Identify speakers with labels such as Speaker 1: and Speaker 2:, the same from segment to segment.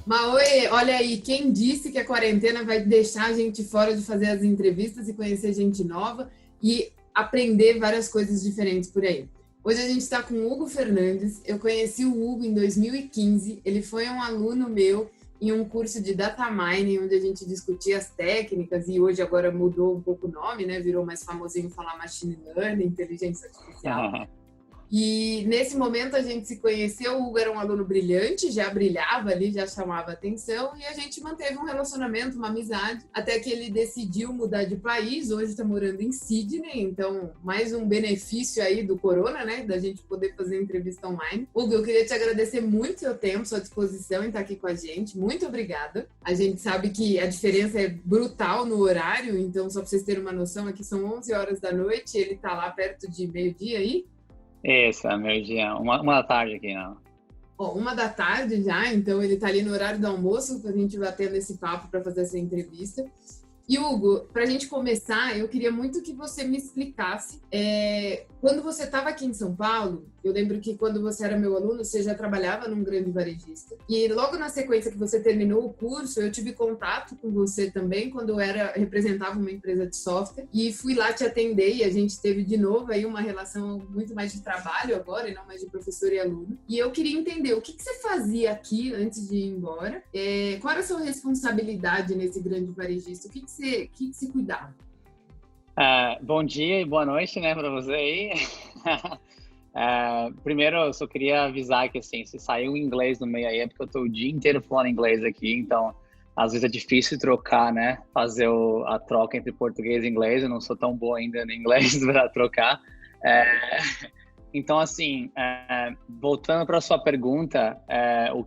Speaker 1: Maoi, olha aí, quem disse que a quarentena vai deixar a gente fora de fazer as entrevistas e conhecer gente nova e aprender várias coisas diferentes por aí? Hoje a gente está com o Hugo Fernandes. Eu conheci o Hugo em 2015. Ele foi um aluno meu em um curso de Data Mining, onde a gente discutia as técnicas e hoje agora mudou um pouco o nome, né? Virou mais famosinho falar Machine Learning, Inteligência Artificial. E nesse momento a gente se conheceu, o Hugo era um aluno brilhante, já brilhava ali, já chamava atenção, e a gente manteve um relacionamento, uma amizade, até que ele decidiu mudar de país. Hoje está morando em Sydney, então mais um benefício aí do corona, né, da gente poder fazer entrevista online. Hugo, eu queria te agradecer muito seu tempo, sua disposição em estar aqui com a gente, muito obrigada. A gente sabe que a diferença é brutal no horário, então só para vocês terem uma noção, aqui são 11 horas da noite, ele está lá perto de meio-dia aí.
Speaker 2: Isso, é meio-dia, uma da tarde aqui, não.
Speaker 1: Ó, 1 da tarde já, então ele tá ali no horário do almoço, pra gente batendo esse papo para fazer essa entrevista. E Hugo, para a gente começar, eu queria muito que você me explicasse, quando você estava aqui em São Paulo, eu lembro que quando você era meu aluno, você já trabalhava num grande varejista. E logo na sequência que você terminou o curso, eu tive contato com você também, quando eu representava uma empresa de software, e fui lá te atender, e a gente teve de novo aí uma relação muito mais de trabalho agora, e não mais de professor e aluno. E eu queria entender, o que você fazia aqui antes de ir embora? Qual era a sua responsabilidade nesse grande varejista? O que você cuidava?
Speaker 2: Bom dia e boa noite, né, para você aí. Primeiro, eu só queria avisar que, assim, se saiu inglês no meio aí, é porque eu tô o dia inteiro falando inglês aqui, então, às vezes é difícil trocar, né, fazer a troca entre português e inglês. Eu não sou tão bom ainda no inglês para trocar. Então, assim, voltando para a sua pergunta, eu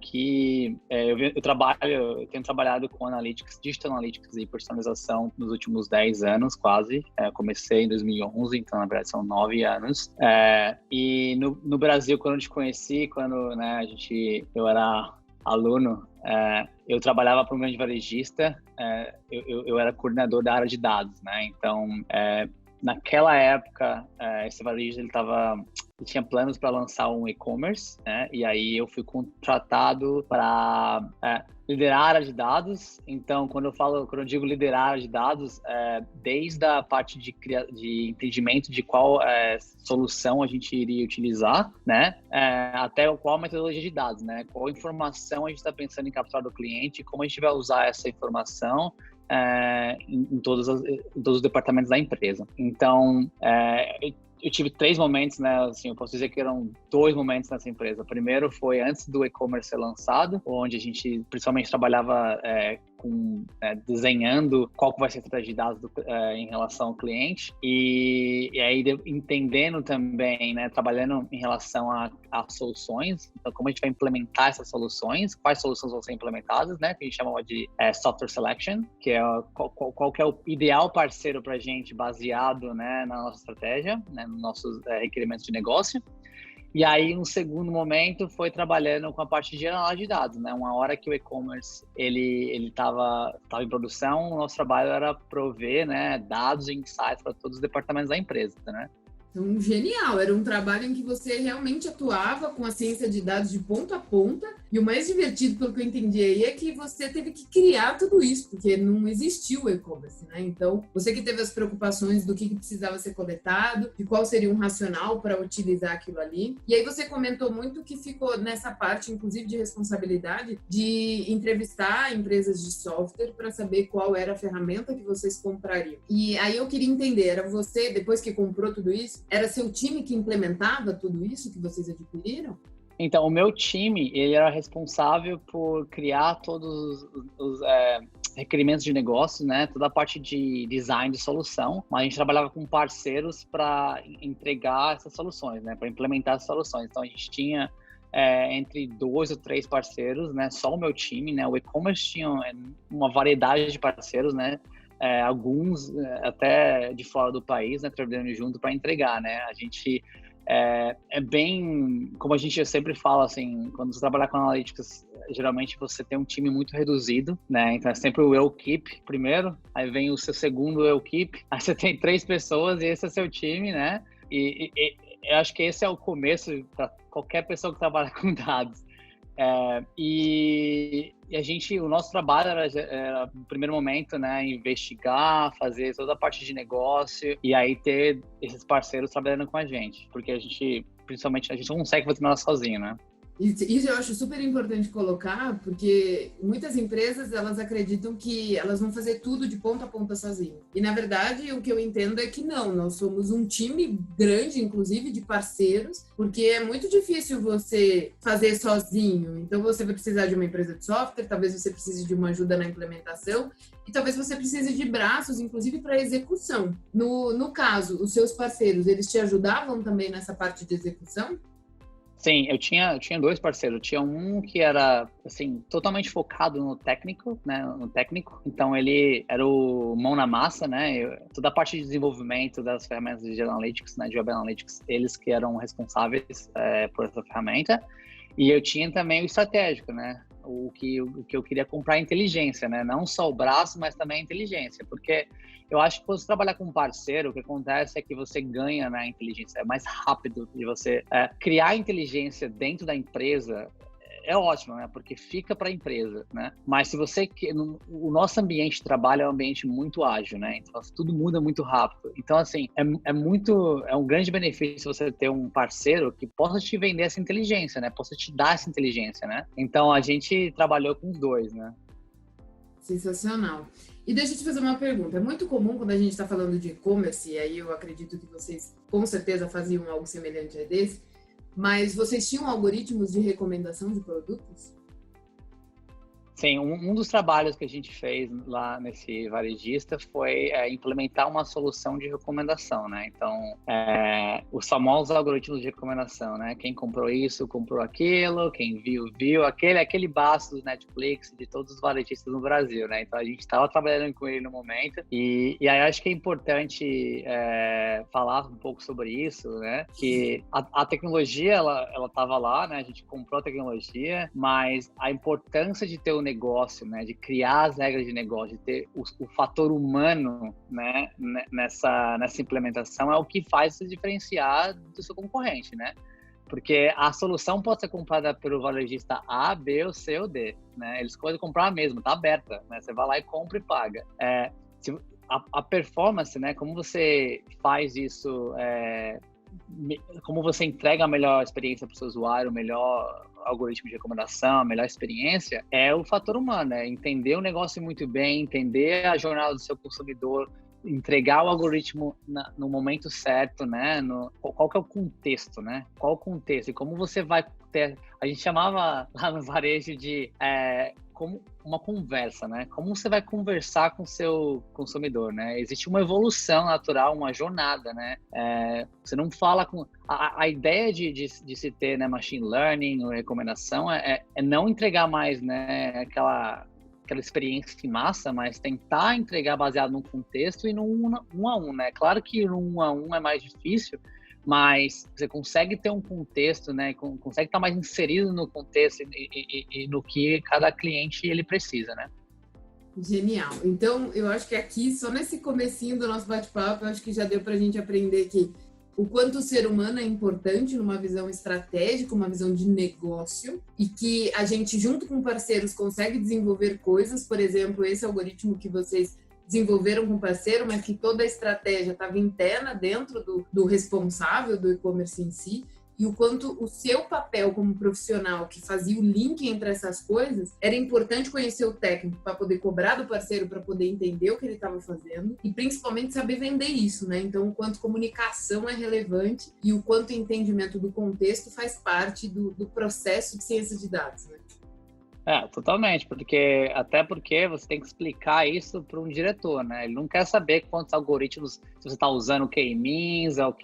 Speaker 2: tenho trabalhado com Analytics, Digital Analytics e personalização nos últimos 10 anos, quase. Comecei em 2011, então, na verdade, são 9 anos. E no Brasil, quando eu te conheci, quando, né, eu era aluno, eu trabalhava para um grande varejista, eu era coordenador da área de dados, né? Então, naquela época, esse varejista, ele tinha planos para lançar um e-commerce, né? E aí eu fui contratado para liderar a área de dados. Então, quando eu digo liderar a área de dados, desde a parte de entendimento de qual solução a gente iria utilizar, né? Até qual metodologia de dados, né? Qual informação a gente está pensando em capturar do cliente, como a gente vai usar essa informação em todos os departamentos da empresa. Então, eu tive 3 momentos, né? Assim, eu posso dizer que eram 2 momentos nessa empresa. O primeiro foi antes do e-commerce ser lançado, onde a gente principalmente trabalhava desenhando qual que vai ser a estratégia de dados em relação ao cliente, e aí entendendo também, né, trabalhando em relação a soluções. Então, como a gente vai implementar essas soluções, quais soluções vão ser implementadas, né, que a gente chama de software selection, que é qual que é o ideal parceiro para a gente baseado, né, na nossa estratégia, né, nos nossos requerimentos de negócio. E aí, um segundo momento foi trabalhando com a parte de análise de dados, né? Uma hora que o e-commerce ele estava em produção, o nosso trabalho era prover, né, dados e insights para todos os departamentos da empresa, né?
Speaker 1: Então, genial, era um trabalho em que você realmente atuava com a ciência de dados de ponta a ponta, e o mais divertido, pelo que eu entendi aí, é que você teve que criar tudo isso, porque não existiu o e-commerce, né? Então, você que teve as preocupações do que precisava ser coletado, de qual seria um racional para utilizar aquilo ali. E aí você comentou muito que ficou nessa parte, inclusive, de responsabilidade de entrevistar empresas de software para saber qual era a ferramenta que vocês comprariam. E aí eu queria entender, era você, depois que comprou tudo isso, era seu time que implementava tudo isso que vocês adquiriram?
Speaker 2: Então, o meu time, ele era responsável por criar todos os requerimentos de negócio, né? Toda a parte de design de solução, mas a gente trabalhava com parceiros para entregar essas soluções, né? Para implementar essas soluções. Então, a gente tinha entre 2 ou 3 parceiros, né? Só o meu time, né? O e-commerce tinha uma variedade de parceiros, né? Alguns até de fora do país, né, trabalhando junto para entregar, né? A gente é bem, como a gente sempre fala, assim, quando você trabalhar com analytics, geralmente você tem um time muito reduzido, né? Então é sempre o eu keep primeiro, aí vem o seu segundo eu keep, aí você tem 3 pessoas e esse é seu time, né? E eu acho que esse é o começo para qualquer pessoa que trabalha com dados. E o nosso trabalho era, no primeiro momento, né, investigar, fazer toda a parte de negócio e aí ter esses parceiros trabalhando com a gente, porque principalmente, a gente não consegue fazer nada sozinho, né?
Speaker 1: Isso eu acho super importante colocar, porque muitas empresas, elas acreditam que elas vão fazer tudo de ponta a ponta sozinho. E, na verdade, o que eu entendo é que não, nós somos um time grande, inclusive, de parceiros, porque é muito difícil você fazer sozinho. Então, você vai precisar de uma empresa de software, talvez você precise de uma ajuda na implementação, e talvez você precise de braços, inclusive, para execução. No caso, os seus parceiros, eles te ajudavam também nessa parte de execução?
Speaker 2: Sim, eu tinha 2 parceiros. Eu tinha um que era, assim, totalmente focado no técnico, né? No técnico. Então, ele era o mão na massa, né? Toda a parte de desenvolvimento das ferramentas de Analytics, né? De Web Analytics, eles que eram responsáveis por essa ferramenta. E eu tinha também o estratégico, né? O que eu queria comprar inteligência, né? Não só o braço, mas também a inteligência. Porque eu acho que quando você trabalha com um parceiro, o que acontece é que você ganha na inteligência. É mais rápido de você criar inteligência dentro da empresa. É ótimo, né? Porque fica para a empresa, né? Mas se você... O nosso ambiente de trabalho é um ambiente muito ágil, né? Então, tudo muda muito rápido. Então, assim, é um grande benefício você ter um parceiro que possa te vender essa inteligência, né? Possa te dar essa inteligência, né? Então, a gente trabalhou com os dois, né?
Speaker 1: Sensacional. E deixa eu te fazer uma pergunta. É muito comum quando a gente está falando de e-commerce, e aí eu acredito que vocês com certeza faziam algo semelhante a desse, mas vocês tinham algoritmos de recomendação de produtos?
Speaker 2: Sim, um dos trabalhos que a gente fez lá nesse varejista foi implementar uma solução de recomendação, né? Então, os famosos algoritmos de recomendação, né? Quem comprou isso, comprou aquilo, quem viu, aquele básico do Netflix, de todos os varejistas no Brasil, né? Então, a gente estava trabalhando com ele no momento e aí acho que é importante falar um pouco sobre isso, né? Que a tecnologia, ela estava lá, né? A gente comprou a tecnologia, mas a importância de ter o negócio, né, de criar as regras de negócio, de ter o fator humano, né, nessa implementação é o que faz se diferenciar do seu concorrente, né? Porque a solução pode ser comprada pelo varejista A, B, ou C ou D, né? Eles podem comprar mesmo, tá aberta, né? Você vai lá e compra e paga. A performance, né? Como você faz isso, como você entrega a melhor experiência para o seu usuário, o melhor algoritmo de recomendação, a melhor experiência, é o fator humano, né? Entender o negócio muito bem, entender a jornada do seu consumidor, entregar o algoritmo no momento certo, né? Qual que é o contexto, né? Qual o contexto e como você vai ter... A gente chamava lá no varejo de como uma conversa, né? Como você vai conversar com o seu consumidor, né? Existe uma evolução natural, uma jornada, né? Você não fala com... A ideia de se ter, né, machine learning ou recomendação é não entregar mais, né, aquela experiência em massa, mas tentar entregar baseado num contexto e no um a um, né? Claro que no 1 a 1 é mais difícil, mas você consegue ter um contexto, né? Consegue estar mais inserido no contexto e no que cada cliente ele precisa, né?
Speaker 1: Genial. Então, eu acho que aqui, só nesse comecinho do nosso bate-papo, eu acho que já deu para a gente aprender que o quanto o ser humano é importante numa visão estratégica, uma visão de negócio, e que a gente, junto com parceiros, consegue desenvolver coisas. Por exemplo, esse algoritmo que vocês desenvolveram com parceiro, mas que toda a estratégia estava interna dentro do responsável do e-commerce em si, e o quanto o seu papel como profissional que fazia o link entre essas coisas, era importante conhecer o técnico para poder cobrar do parceiro, para poder entender o que ele estava fazendo e principalmente saber vender isso, né? Então, o quanto comunicação é relevante e o quanto entendimento do contexto faz parte do processo de ciência de dados, né?
Speaker 2: Totalmente, até porque você tem que explicar isso para um diretor, né? Ele não quer saber quantos algoritmos, se você está usando K-means, ou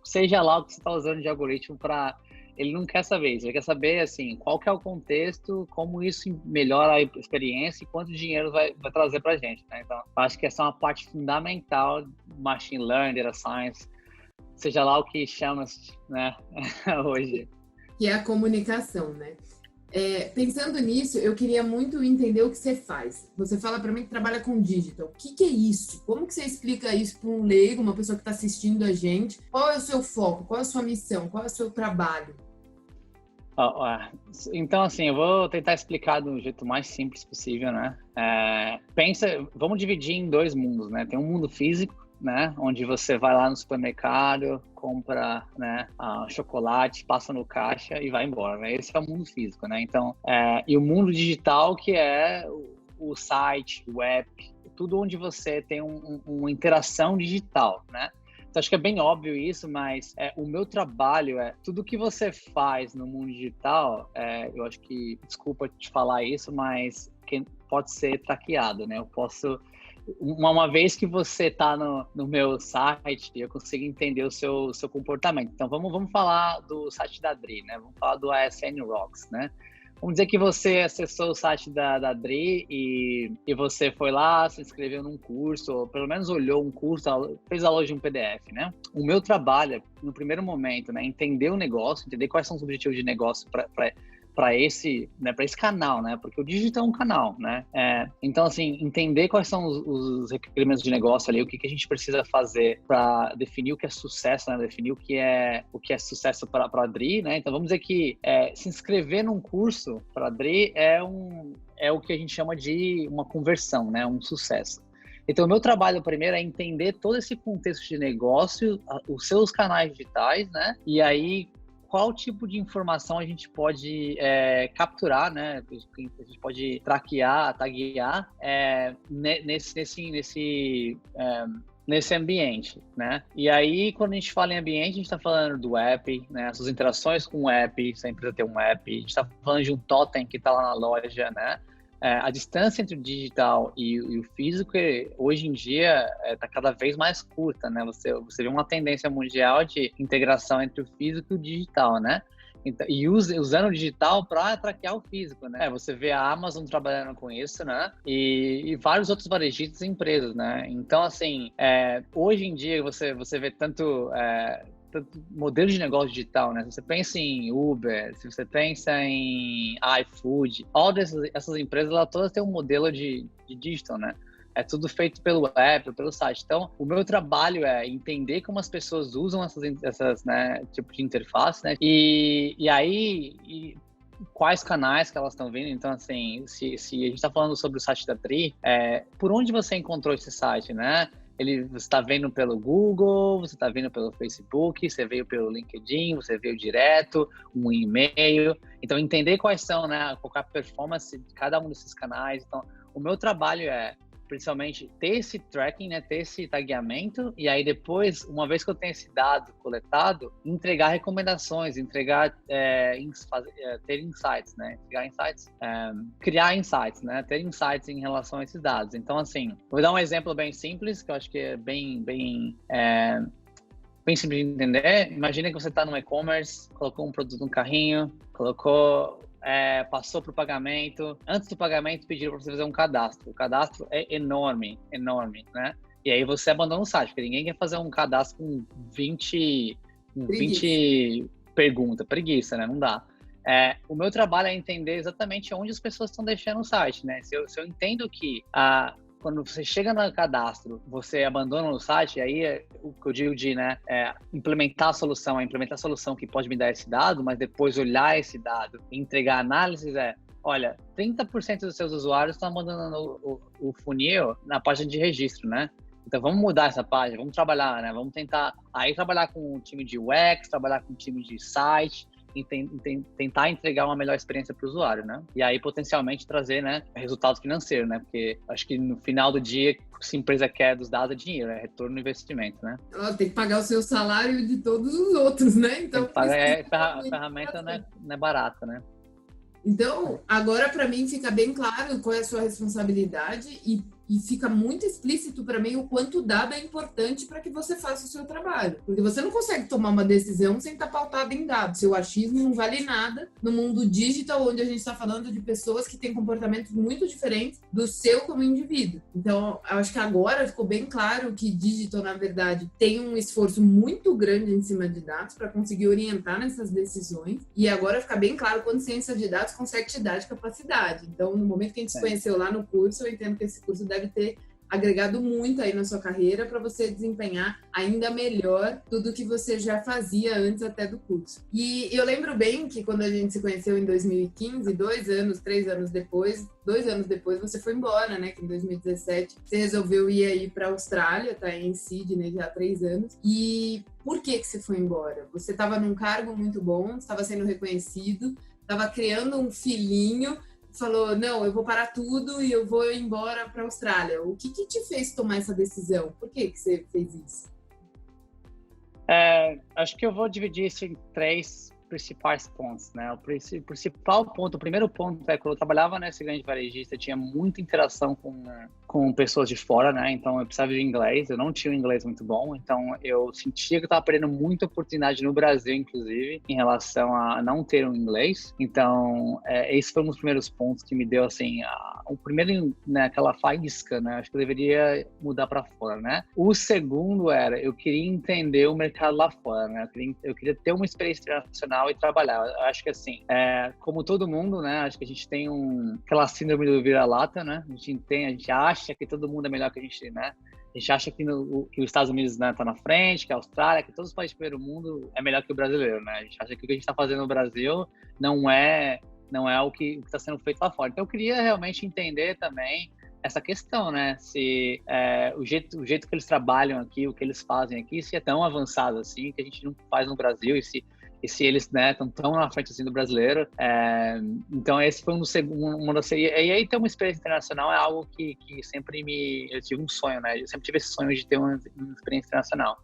Speaker 2: seja lá o que você está usando de algoritmo para... Ele não quer saber isso, ele quer saber, assim, qual que é o contexto, como isso melhora a experiência e quanto dinheiro vai trazer para a gente, né? Então, acho que essa é uma parte fundamental do Machine Learning, Data Science, seja lá o que chama, né, hoje.
Speaker 1: Que é a comunicação, né? Pensando nisso, eu queria muito entender o que você faz. Você fala para mim que trabalha com digital. O que é isso? Como que você explica isso para um leigo, uma pessoa que está assistindo a gente? Qual é o seu foco? Qual é a sua missão? Qual é o seu trabalho?
Speaker 2: Então, assim, eu vou tentar explicar do jeito mais simples possível, né? Vamos dividir em dois mundos, né? Tem um mundo físico, né? Onde você vai lá no supermercado, compra, né, chocolate, passa no caixa e vai embora, né? Esse é o mundo físico, né? Então, e o mundo digital, que é o site, o app, tudo onde você tem uma interação digital, né? Então, acho que é bem óbvio isso, mas o meu trabalho tudo que você faz no mundo digital, eu acho que, desculpa te falar isso, mas pode ser traqueado, né? Eu posso, uma vez que você está no meu site, eu consigo entender o seu comportamento. Então, vamos falar do site da Dri, né? Vamos falar do ASN Rocks, né? Vamos dizer que você acessou o site da Dri e você foi lá, se inscreveu num curso, ou pelo menos olhou um curso, fez a loja de um PDF, né? O meu trabalho, no primeiro momento, né, entender o negócio, entender quais são os objetivos de negócio para esse canal, né? Porque o digital é um canal, né? Então, assim, entender quais são os requerimentos de negócio ali, o que a gente precisa fazer para definir o que é sucesso, né? Definir o que é sucesso para a Dri, né? Então, vamos dizer que se inscrever num curso para a Dri é o que a gente chama de uma conversão, né? Um sucesso. Então, o meu trabalho primeiro é entender todo esse contexto de negócio, os seus canais digitais, né? E aí, qual tipo de informação a gente pode capturar, né? A gente pode traquear, taguear nesse ambiente, né? E aí, quando a gente fala em ambiente, a gente está falando do app, né? As suas interações com o app, você precisa ter um app. A gente está falando de um totem que está lá na loja, né? A distância entre o digital e o físico, hoje em dia, está cada vez mais curta, né? Você vê uma tendência mundial de integração entre o físico e o digital, né? Então, e usando o digital para traquear o físico, né? Você vê a Amazon trabalhando com isso, né? E vários outros varejistas e empresas, né? Então, assim, hoje em dia você vê tanto modelo de negócio digital, né? Se você pensa em Uber, se você pensa em iFood, todas essas empresas, elas todas têm um modelo de digital, né? É tudo feito pelo app, pelo site. Então, o meu trabalho é entender como as pessoas usam essas né, tipo de interface, né? E aí, quais canais que elas estão vendo. Então, assim, se a gente está falando sobre o site da Dri, por onde você encontrou esse site, né? Você está vendo pelo Google, você está vendo pelo Facebook, você veio pelo LinkedIn, você veio direto, um e-mail. Então, entender quais são, né, qual é a performance de cada um desses canais. Então, o meu trabalho é, principalmente, ter esse tracking, né, ter esse tagueamento, e aí depois, uma vez que eu tenho esse dado coletado, entregar recomendações, ter insights, né, criar insights, né, ter insights em relação a esses dados. Então, assim, vou dar um exemplo bem simples, que eu acho que é bem simples de entender. Imagina que você está no e-commerce, colocou um produto no carrinho, passou para o pagamento. Antes do pagamento, pediram para você fazer um cadastro. O cadastro é enorme, né? E aí você abandona o site, porque ninguém quer fazer um cadastro com 20 perguntas. Preguiça, né? Não dá. O meu trabalho é entender exatamente onde as pessoas estão deixando o site, né? Se eu entendo que quando você chega no cadastro, você abandona o site, aí o que eu digo de implementar a solução que pode me dar esse dado, mas depois olhar esse dado e entregar análises olha, 30% dos seus usuários estão abandonando o funil na página de registro, né? Então vamos mudar essa página, vamos trabalhar, né? Vamos tentar aí trabalhar com o time de UX, trabalhar com o time de site, e tentar entregar uma melhor experiência para o usuário, né? E aí, potencialmente, trazer, né, resultados financeiros, né? Porque acho que no final do dia, se a empresa quer dos dados, é dinheiro, é retorno no investimento, né?
Speaker 1: Ela tem que pagar o seu salário de todos os outros, né? Então,
Speaker 2: a ferramenta não é barata, né?
Speaker 1: Então, agora para mim fica bem claro qual é a sua responsabilidade e fica muito explícito para mim o quanto o dado é importante para que você faça o seu trabalho. Porque você não consegue tomar uma decisão sem estar pautado em dados. Seu achismo não vale nada no mundo digital, onde a gente está falando de pessoas que têm comportamentos muito diferentes do seu como indivíduo. Então, eu acho que agora ficou bem claro que digital, na verdade, tem um esforço muito grande em cima de dados para conseguir orientar nessas decisões. E agora fica bem claro quando ciência de dados consegue te dar de capacidade. Então, no momento que a gente se conheceu lá no curso, eu entendo que esse curso deve ter agregado muito aí na sua carreira para você desempenhar ainda melhor tudo que você já fazia antes até do curso. E eu lembro bem que quando a gente se conheceu em 2015, 3 anos depois, 2 anos depois você foi embora, né? Que em 2017 você resolveu ir aí para a Austrália, tá em Sydney já há 3 anos. E por que você foi embora? Você estava num cargo muito bom, estava sendo reconhecido, estava criando um filhinho, falou, não, eu vou parar tudo e eu vou embora para a Austrália. O que te fez tomar essa decisão? Por que você fez isso?
Speaker 2: Acho que eu vou dividir isso em 3 principais pontos, né? O principal ponto, o primeiro ponto é que quando eu trabalhava nesse grande varejista, eu tinha muita interação com pessoas de fora, né? Então eu precisava de inglês, eu não tinha um inglês muito bom, então eu sentia que eu estava perdendo muita oportunidade no Brasil, inclusive, em relação a não ter um inglês. Então esse foi um dos primeiros pontos que me deu, assim, o primeiro, né, aquela faísca, né? Acho que eu deveria mudar para fora, né? O segundo era, eu queria entender o mercado lá fora, né? Eu queria ter uma experiência internacional e trabalhar. Eu acho que, assim, como todo mundo, né? Acho que a gente tem aquela síndrome do vira-lata, né? A gente acha que todo mundo é melhor que a gente, né? A gente acha que os Estados Unidos, né, tá na frente, que a Austrália, que todos os países do primeiro mundo é melhor que o brasileiro, né? A gente acha que o que a gente está fazendo no Brasil não é o que está sendo feito lá fora. Então, eu queria realmente entender também essa questão, né? Se o jeito que eles trabalham aqui, o que eles fazem aqui, se é tão avançado assim, que a gente não faz no Brasil, e se eles, né, estão tão na frente assim do brasileiro. Então esse foi e aí ter uma experiência internacional é algo que sempre eu tive um sonho, né? Eu sempre tive esse sonho de ter uma experiência internacional.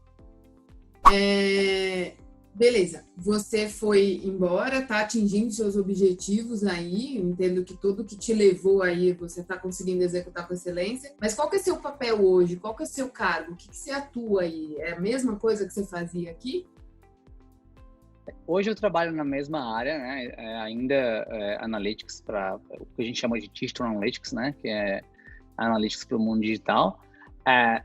Speaker 1: Beleza, você foi embora, tá atingindo seus objetivos aí, entendo que tudo que te levou aí você tá conseguindo executar com excelência, mas qual que é seu papel hoje? Qual que é seu cargo? O que você atua aí? É a mesma coisa que você fazia aqui?
Speaker 2: Hoje eu trabalho na mesma área, né? Ainda Analytics, para o que a gente chama de Digital Analytics, né? Que é Analytics para o mundo digital.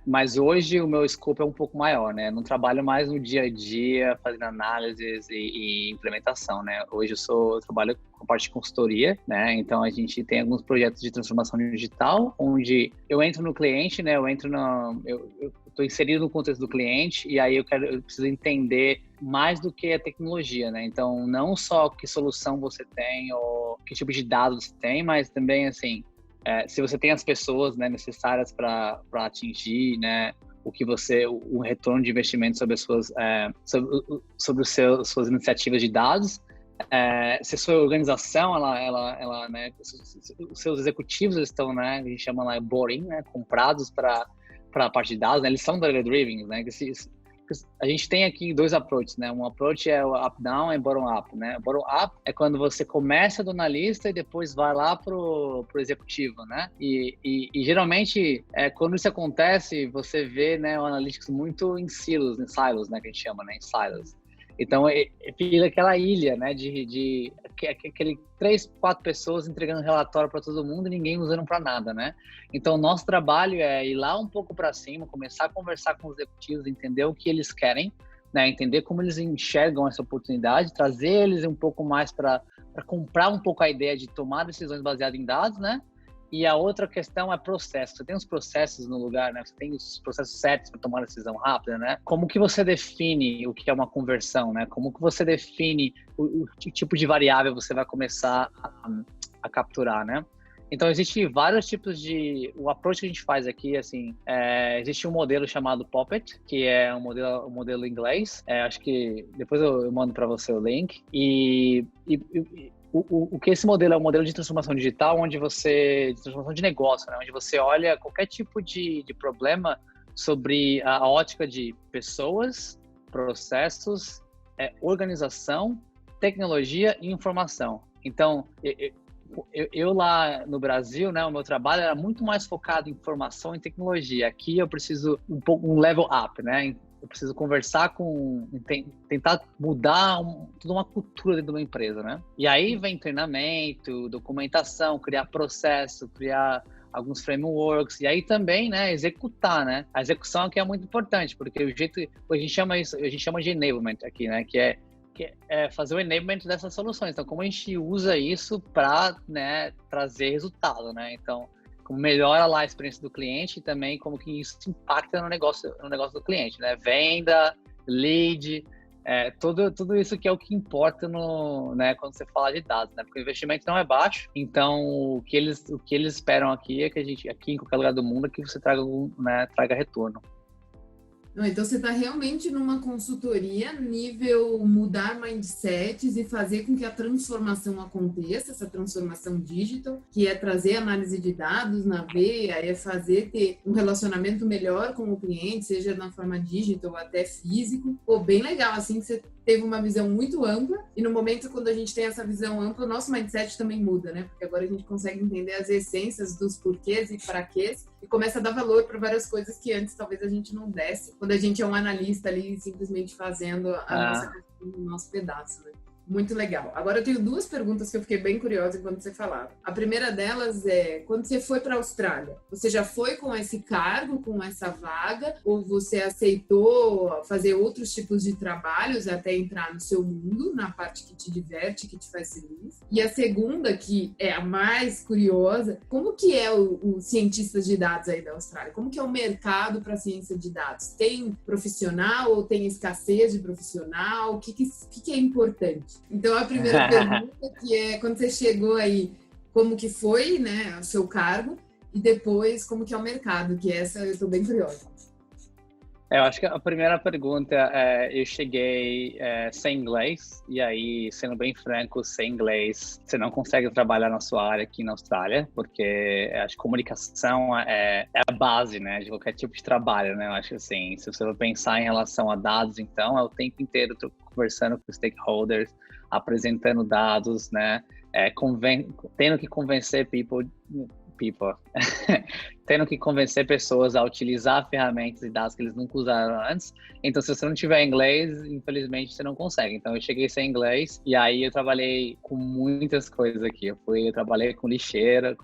Speaker 2: Mas hoje o meu escopo é um pouco maior, né? Eu não trabalho mais no dia a dia fazendo análises e implementação, né? Hoje eu trabalho com a parte de consultoria, né? Então a gente tem alguns projetos de transformação digital, onde eu entro no cliente, né? Eu estou inserido no contexto do cliente e aí eu preciso entender mais do que a tecnologia, né? Então não só que solução você tem ou que tipo de dados você tem, mas também assim se você tem as pessoas, né, necessárias para atingir, né, o retorno de investimento sobre as sobre suas iniciativas de dados, se a sua organização, ela né, os seus executivos estão, né, a gente chama lá boring, né, comprados para a parte de dados, né, eles são data-driven, né, a gente tem aqui 2 approaches, né? Um approach é o up-down e bottom-up, né? Bottom-up é quando você começa do analista e depois vai lá pro executivo, né? E geralmente, quando isso acontece, você vê, né, o analytics muito em silos, né? Que a gente chama, né? Em silos. Então, fica aquela ilha, né? Aquele 3, 4 pessoas entregando relatório para todo mundo e ninguém usando para nada, né? Então, nosso trabalho é ir lá um pouco para cima, começar a conversar com os executivos, entender o que eles querem, né? Entender como eles enxergam essa oportunidade, trazer eles um pouco mais para comprar um pouco a ideia de tomar decisões baseadas em dados, né? E a outra questão é processo. Você tem os processos no lugar, né? Você tem os processos certos para tomar decisão rápida, né? Como que você define o que é uma conversão, né? Como que você define o tipo de variável você vai começar a capturar, né? Então, existe vários tipos o approach que a gente faz aqui, assim, existe um modelo chamado Puppet, que é um modelo inglês. Acho que depois eu mando para você o link. O que esse modelo é um modelo de transformação digital, de transformação de negócio, né? Onde você olha qualquer tipo de problema sobre a ótica de pessoas, processos, organização, tecnologia e informação. Então, eu lá no Brasil, né, o meu trabalho era muito mais focado em informação e tecnologia. Aqui eu preciso um level up, né? Eu preciso conversar tentar mudar toda uma cultura dentro de uma empresa, né? E aí vem treinamento, documentação, criar processo, criar alguns frameworks, e aí também, né, executar, né? A execução aqui é muito importante, porque a gente chama de enablement aqui, né, que é fazer o enablement dessas soluções. Então, como a gente usa isso para, né, trazer resultado, né? Então, como melhora lá a experiência do cliente e também como que isso impacta no negócio do cliente, né? Venda, lead, tudo isso que é o que importa né, quando você fala de dados, né? Porque o investimento não é baixo, então o que eles esperam aqui é que a gente, aqui em qualquer lugar do mundo, é que você traga retorno.
Speaker 1: Não, então você está realmente numa consultoria nível mudar mindsets e fazer com que a transformação aconteça, essa transformação digital, que é trazer análise de dados na veia, é ter um relacionamento melhor com o cliente, seja na forma digital ou até físico. Pô, bem legal, assim, que você teve uma visão muito ampla, e no momento quando a gente tem essa visão ampla, o nosso mindset também muda, né? Porque agora a gente consegue entender as essências dos porquês e paraquês e começa a dar valor para várias coisas que antes talvez a gente não desse, quando a gente é um analista ali simplesmente fazendo o nosso pedaço, né? Muito legal. Agora eu tenho duas perguntas que eu fiquei bem curiosa enquanto você falava. A primeira delas é, quando você foi para a Austrália, você já foi com esse cargo, com essa vaga, ou você aceitou fazer outros tipos de trabalhos até entrar no seu mundo, na parte que te diverte, que te faz feliz? E a segunda, que é a mais curiosa, como que é o cientista de dados aí da Austrália? Como que é o mercado para ciência de dados? Tem profissional ou tem escassez de profissional? O que é importante? Então, a primeira pergunta que é, quando você chegou aí, como que foi, né, o seu cargo? E depois, como que é o mercado? Que essa eu estou bem curiosa.
Speaker 2: Eu acho que a primeira pergunta eu cheguei sem inglês, e aí, sendo bem franco, sem inglês, você não consegue trabalhar na sua área aqui na Austrália, porque acho que comunicação é a base, né, de qualquer tipo de trabalho, né? Eu acho que, assim, se você for pensar em relação a dados, então, é o tempo inteiro conversando com stakeholders, apresentando dados, né, tendo que convencer tendo que convencer pessoas a utilizar ferramentas e dados que eles nunca usaram antes. Então, se você não tiver inglês, infelizmente você não consegue. Então, eu cheguei sem inglês e aí eu trabalhei com muitas coisas aqui. Eu trabalhei com lixeiro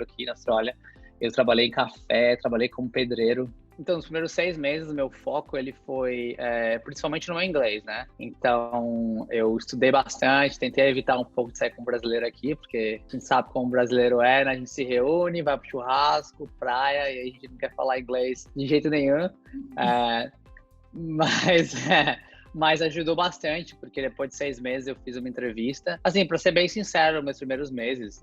Speaker 2: aqui na Austrália. Eu trabalhei em café, trabalhei como pedreiro. Então, nos primeiros 6 meses, o meu foco ele foi principalmente no meu inglês, né? Então, eu estudei bastante, tentei evitar um pouco de sair com brasileiro aqui, porque a gente sabe como o brasileiro é, né? A gente se reúne, vai pro churrasco, praia, e a gente não quer falar inglês de jeito nenhum. Mas ajudou bastante, porque depois de 6 meses eu fiz uma entrevista. Assim, para ser bem sincero, meus primeiros meses,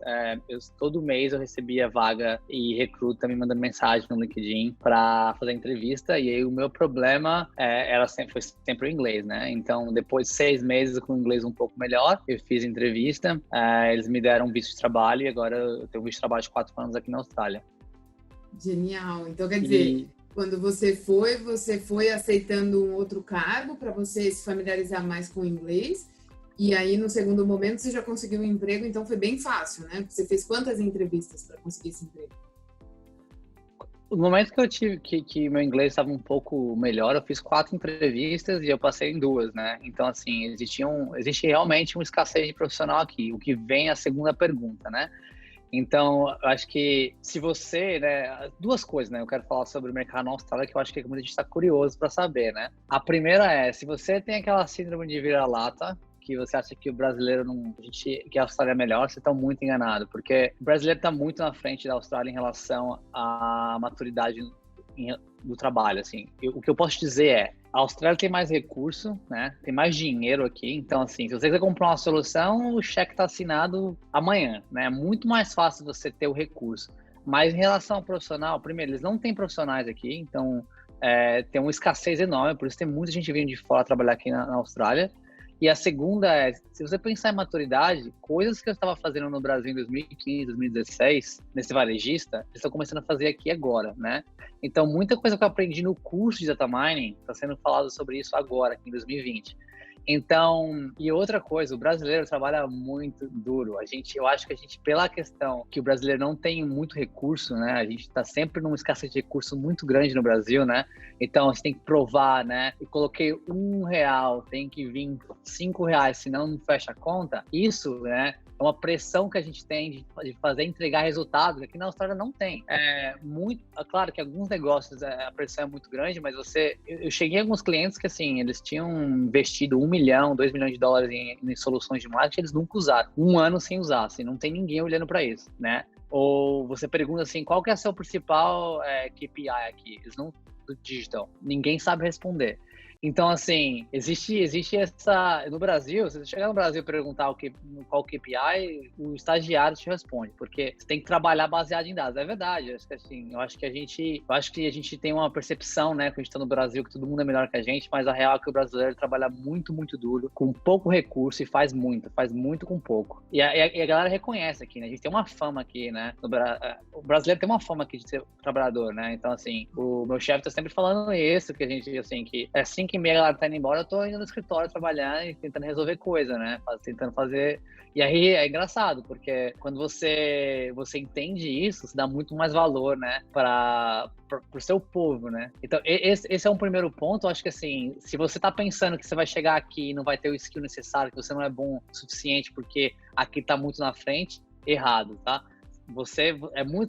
Speaker 2: todo mês eu recebia vaga e recruta me mandando mensagem no LinkedIn para fazer entrevista. E aí o meu problema foi sempre o inglês, né? Então, depois de 6 meses com o inglês um pouco melhor, eu fiz entrevista. Eles me deram um visto de trabalho e agora eu tenho um visto de trabalho de 4 anos aqui na Austrália.
Speaker 1: Genial. Então, quer dizer, quando você foi aceitando um outro cargo para você se familiarizar mais com o inglês. E aí, no segundo momento, você já conseguiu um emprego, então foi bem fácil, né? Você fez quantas entrevistas para conseguir esse emprego?
Speaker 2: No momento que eu tive que meu inglês estava um pouco melhor, eu fiz 4 entrevistas e eu passei em 2, né? Então, assim, existe realmente uma escassez de profissional aqui, o que vem a segunda pergunta, né? Então, eu acho que se você, né, 2 coisas, né, eu quero falar sobre o mercado na Austrália, que eu acho que muita gente está curioso para saber, né. A primeira é, se você tem aquela síndrome de vira-lata, que você acha que o brasileiro que a Austrália é melhor, você está muito enganado, porque o brasileiro está muito na frente da Austrália em relação à maturidade do trabalho, assim. O que eu posso dizer é, a Austrália tem mais recurso, né? Tem mais dinheiro aqui. Então, assim, se você quiser comprar uma solução, o cheque está assinado amanhã, né? É muito mais fácil você ter o recurso. Mas em relação ao profissional, primeiro, eles não têm profissionais aqui, então tem uma escassez enorme, por isso tem muita gente vindo de fora trabalhar aqui na Austrália. E a segunda é, se você pensar em maturidade, coisas que eu estava fazendo no Brasil em 2015, 2016, nesse varejista, eles estão começando a fazer aqui agora, né? Então, muita coisa que eu aprendi no curso de Data Mining está sendo falado sobre isso agora, aqui em 2020. Então, e outra coisa, o brasileiro trabalha muito duro. Eu acho que a gente, pela questão que o brasileiro não tem muito recurso, né? A gente está sempre numa escassez de recurso muito grande no Brasil, né? Então, você tem que provar, né? Eu coloquei R$1, tem que vir R$5, senão não fecha a conta. Isso, né? É uma pressão que a gente tem de fazer entregar resultados, que aqui na Austrália não tem. Claro que alguns negócios a pressão é muito grande, mas eu cheguei a alguns clientes que, assim, eles tinham investido $1 milhão, $2 milhões em soluções de marketing, eles nunca usaram. 1 ano sem usar, assim, não tem ninguém olhando para isso, né? Ou você pergunta assim, qual que é o seu principal KPI aqui? Eles não, do digital. Ninguém sabe responder. Então, assim, existe essa... No Brasil, se você chegar no Brasil e perguntar qual o KPI, o estagiário te responde, porque você tem que trabalhar baseado em dados. É verdade, eu acho que a gente tem uma percepção, né, que a gente está no Brasil, que todo mundo é melhor que a gente, mas a real é que o brasileiro trabalha muito, muito duro, com pouco recurso e faz muito com pouco. E a galera reconhece aqui, né? A gente tem uma fama aqui, né? O brasileiro tem uma fama aqui de ser trabalhador, né? Então, assim, o meu chefe tá sempre falando isso, que a gente, assim, que é assim que meia galera tá indo embora, eu tô indo no escritório trabalhando e tentando resolver coisa, né? Tentando fazer... E aí é engraçado, porque quando você entende isso, você dá muito mais valor, né? Pro seu povo, né? Então, esse é um primeiro ponto. Eu acho que, assim, se você tá pensando que você vai chegar aqui e não vai ter o skill necessário, que você não é bom o suficiente porque aqui tá muito na frente, errado, tá? Você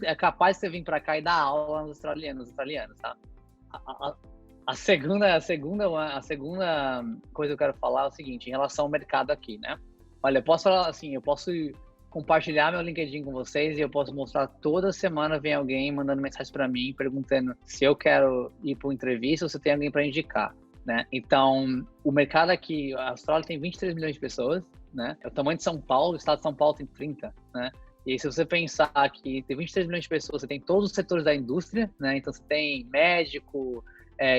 Speaker 2: é capaz de você vir para cá e dar aula nos australianos, tá? A segunda coisa que eu quero falar é o seguinte, em relação ao mercado aqui, né? Olha, eu posso falar assim, eu posso compartilhar meu LinkedIn com vocês e eu posso mostrar toda semana vem alguém mandando mensagem para mim perguntando se eu quero ir para uma entrevista ou se tem alguém para indicar, né? Então, o mercado aqui, a Austrália tem 23 milhões de pessoas, né? É o tamanho de São Paulo, o estado de São Paulo tem 30, né? E aí, se você pensar que tem 23 milhões de pessoas, você tem todos os setores da indústria, né? Então, você tem médico,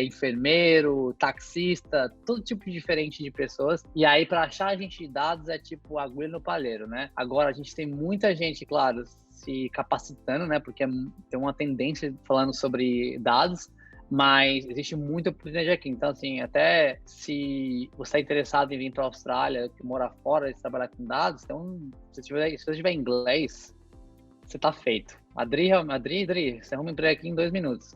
Speaker 2: enfermeiro, taxista, todo tipo diferente de pessoas. E aí, para achar agente de dados, é tipo agulha no palheiro, né? Agora, a gente tem muita gente, claro, se capacitando, né? Porque tem uma tendência falando sobre dados, mas existe muita oportunidade aqui. Então, assim, até se você é interessado em vir para a Austrália, que mora fora, e trabalhar com dados, então, se você tiver inglês, você tá feito. Adri, você arruma um emprego aqui em 2 minutos.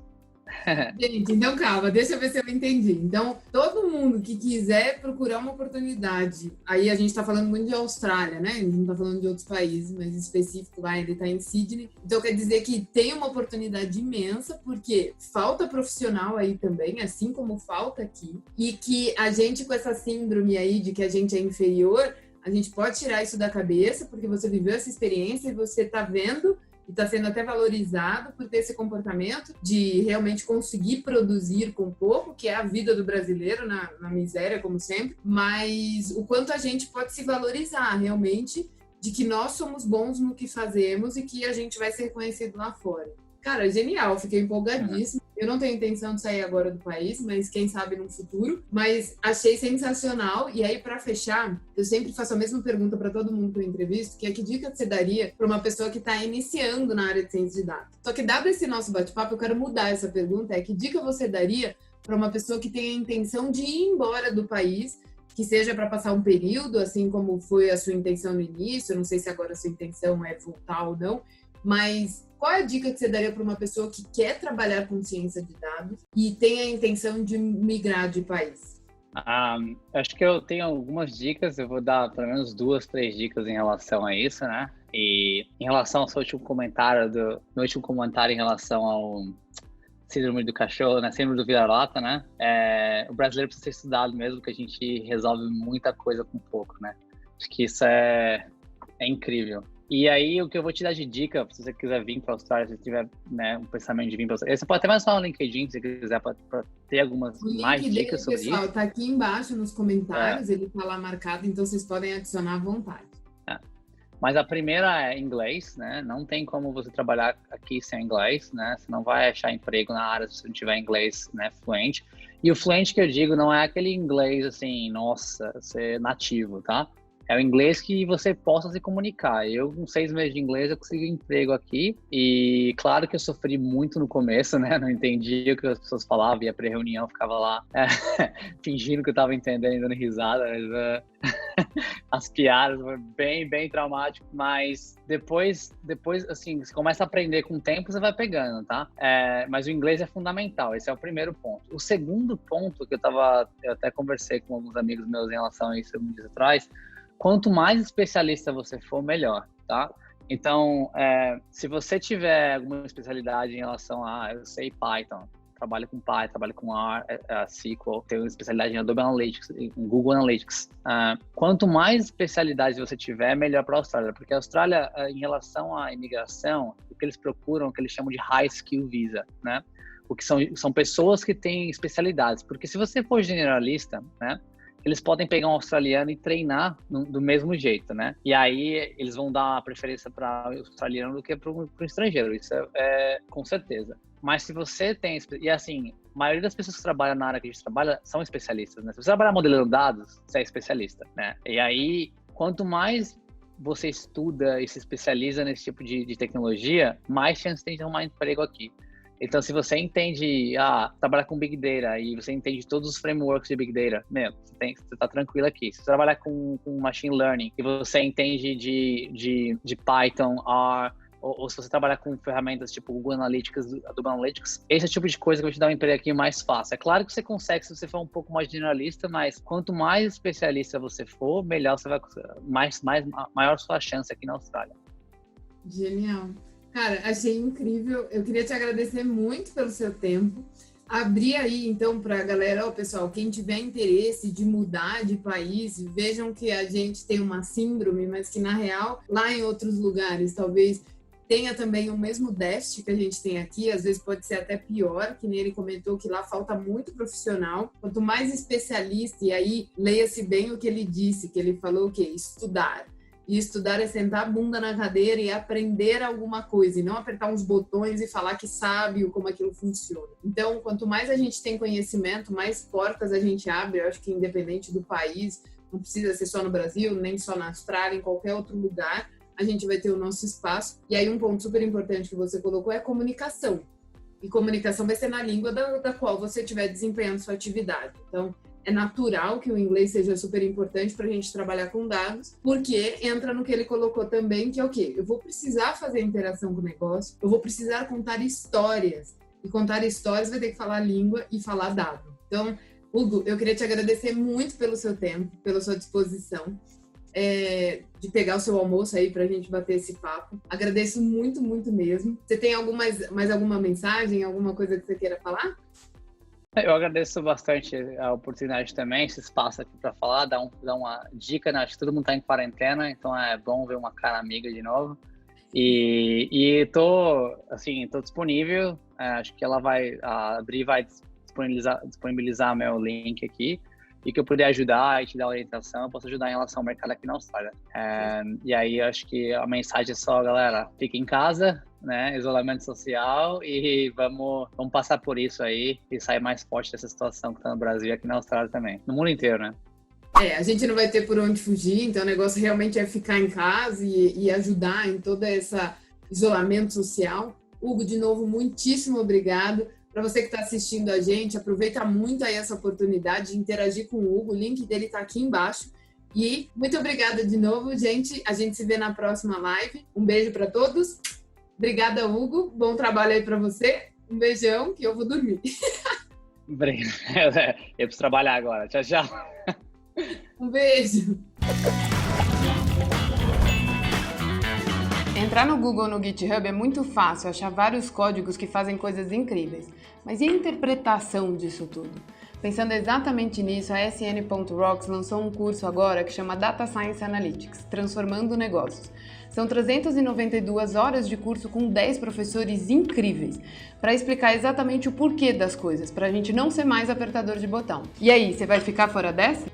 Speaker 1: Gente, então calma, deixa eu ver se eu entendi. Então, todo mundo que quiser procurar uma oportunidade, aí a gente está falando muito de Austrália, né? A gente não está falando de outros países, mas em específico lá ele está em Sydney. Então, quer dizer que tem uma oportunidade imensa, porque falta profissional aí também, assim como falta aqui, e que a gente com essa síndrome aí de que a gente é inferior, a gente pode tirar isso da cabeça, porque você viveu essa experiência e você está vendo e está sendo até valorizado por ter esse comportamento de realmente conseguir produzir com pouco, que é a vida do brasileiro na miséria, como sempre, mas o quanto a gente pode se valorizar realmente de que nós somos bons no que fazemos e que a gente vai ser reconhecido lá fora. Cara, genial, fiquei empolgadíssima. Eu não tenho intenção de sair agora do país, mas quem sabe no futuro. Mas achei sensacional. E aí, para fechar, eu sempre faço a mesma pergunta para todo mundo que eu entrevisto, que é que dica você daria para uma pessoa que está iniciando na área de ciência de dados? Só que, dado esse nosso bate-papo, eu quero mudar essa pergunta. É que dica você daria para uma pessoa que tem a intenção de ir embora do país, que seja para passar um período, assim como foi a sua intenção no início? Eu não sei se agora a sua intenção é voltar ou não, mas qual é a dica que você daria para uma pessoa que quer trabalhar com ciência de dados e tem a intenção de migrar de país?
Speaker 2: Acho que eu tenho algumas dicas, eu vou dar pelo menos 2, 3 dicas em relação a isso, né? E em relação ao seu último comentário, em relação ao síndrome do cachorro, né? Síndrome do vira-lata, né? O brasileiro precisa ser estudado mesmo, que a gente resolve muita coisa com pouco, né? Acho que isso é incrível. E aí, o que eu vou te dar de dica, se você quiser vir para a Austrália, se tiver, né, um pensamento de vir para a Austrália, você pode até mais falar no LinkedIn, se você quiser, para ter algumas mais dicas sobre isso. O link,
Speaker 1: pessoal, tá aqui embaixo nos comentários, ele tá lá marcado, então vocês podem adicionar à vontade.
Speaker 2: Mas a primeira é inglês, né? Não tem como você trabalhar aqui sem inglês, né? Você não vai achar emprego na área se você não tiver inglês, né, fluente. E o fluente que eu digo não é aquele inglês, assim, nossa, ser nativo, tá? É o inglês que você possa se comunicar. Eu, com 6 meses de inglês, eu consegui um emprego aqui. E claro que eu sofri muito no começo, né? Não entendia o que as pessoas falavam, ia pra reunião, ficava lá fingindo que eu tava entendendo, dando risada. Mas, as piadas foi bem traumático, mas depois, assim, você começa a aprender com o tempo, você vai pegando, tá? Mas o inglês é fundamental, esse é o primeiro ponto. O segundo ponto que eu até conversei com alguns amigos meus em relação a isso alguns dias atrás, quanto mais especialista você for, melhor, tá? Então, se você tiver alguma especialidade em relação a, eu sei Python, trabalho com Python, trabalho com R, SQL, tenho especialidade em Adobe Analytics, em Google Analytics. Quanto mais especialidades você tiver, melhor para a Austrália, porque a Austrália, em relação à imigração, o que eles procuram, o que eles chamam de High Skill Visa, né? O que são pessoas que têm especialidades, porque se você for generalista, né? Eles podem pegar um australiano e treinar do mesmo jeito, né? E aí eles vão dar uma preferência para o australiano do que para o estrangeiro, isso é com certeza. Mas se você tem... E assim, a maioria das pessoas que trabalham na área que a gente trabalha são especialistas, né? Se você trabalhar modelando dados, você é especialista, né? E aí, quanto mais você estuda e se especializa nesse tipo de tecnologia, mais chance tem de arrumar emprego aqui. Então, se você entende, trabalhar com Big Data e você entende todos os frameworks de Big Data, você tá tranquilo aqui. Se você trabalhar com Machine Learning e você entende de Python, R, ou se você trabalhar com ferramentas tipo Google Analytics, Adobe Analytics, esse tipo de coisa que vai te dar um emprego aqui mais fácil. É claro que você consegue se você for um pouco mais generalista, mas quanto mais especialista você for, melhor você vai, maior sua chance aqui na Austrália.
Speaker 1: Genial. Cara, achei incrível. Eu queria te agradecer muito pelo seu tempo. Abrir aí, então, para a galera, pessoal, quem tiver interesse de mudar de país, vejam que a gente tem uma síndrome, mas que, na real, lá em outros lugares, talvez tenha também o mesmo déficit que a gente tem aqui, às vezes pode ser até pior, que nem ele comentou que lá falta muito profissional. Quanto mais especialista, e aí leia-se bem o que ele disse, que ele falou o quê? Estudar. E estudar é sentar a bunda na cadeira e aprender alguma coisa, e não apertar uns botões e falar que sabe como aquilo funciona. Então, quanto mais a gente tem conhecimento, mais portas a gente abre. Eu acho que independente do país, não precisa ser só no Brasil, nem só na Austrália, em qualquer outro lugar, a gente vai ter o nosso espaço. E aí um ponto super importante que você colocou é a comunicação. E comunicação vai ser na língua da qual você estiver desempenhando sua atividade. Então, é natural que o inglês seja super importante para a gente trabalhar com dados, porque entra no que ele colocou também, que é o quê? Eu vou precisar fazer interação com o negócio, eu vou precisar contar histórias. E contar histórias vai ter que falar língua e falar dado. Então, Hugo, eu queria te agradecer muito pelo seu tempo, pela sua disposição, de pegar o seu almoço aí para a gente bater esse papo. Agradeço muito, muito mesmo. Você tem mais alguma mensagem, alguma coisa que você queira falar?
Speaker 2: Eu agradeço bastante a oportunidade também, esse espaço aqui para falar, dar uma dica, né? Acho que todo mundo está em quarentena, então é bom ver uma cara amiga de novo. E tô disponível, acho que a Bri vai disponibilizar meu link aqui, e que eu puder ajudar e te dar orientação, eu posso ajudar em relação ao mercado aqui na Austrália. E aí, acho que a mensagem é só, galera, fique em casa, né, isolamento social, e vamos passar por isso aí e sair mais forte dessa situação que tá no Brasil e aqui na Austrália também, no mundo inteiro, né?
Speaker 1: A gente não vai ter por onde fugir, então o negócio realmente é ficar em casa e ajudar em todo esse isolamento social. Hugo, de novo, muitíssimo obrigado. Para você que está assistindo a gente, aproveita muito aí essa oportunidade de interagir com o Hugo, o link dele está aqui embaixo. E muito obrigada de novo, gente. A gente se vê na próxima live. Um beijo para todos. Obrigada, Hugo. Bom trabalho aí para você. Um beijão, que eu vou dormir.
Speaker 2: Obrigado. Eu preciso trabalhar agora. Tchau, tchau.
Speaker 1: Um beijo. Entrar no Google no GitHub é muito fácil, achar vários códigos que fazem coisas incríveis. Mas e a interpretação disso tudo? Pensando exatamente nisso, a SN.Rocks lançou um curso agora que chama Data Science Analytics, Transformando Negócios. São 392 horas de curso com 10 professores incríveis, para explicar exatamente o porquê das coisas, para a gente não ser mais apertador de botão. E aí, você vai ficar fora dessa?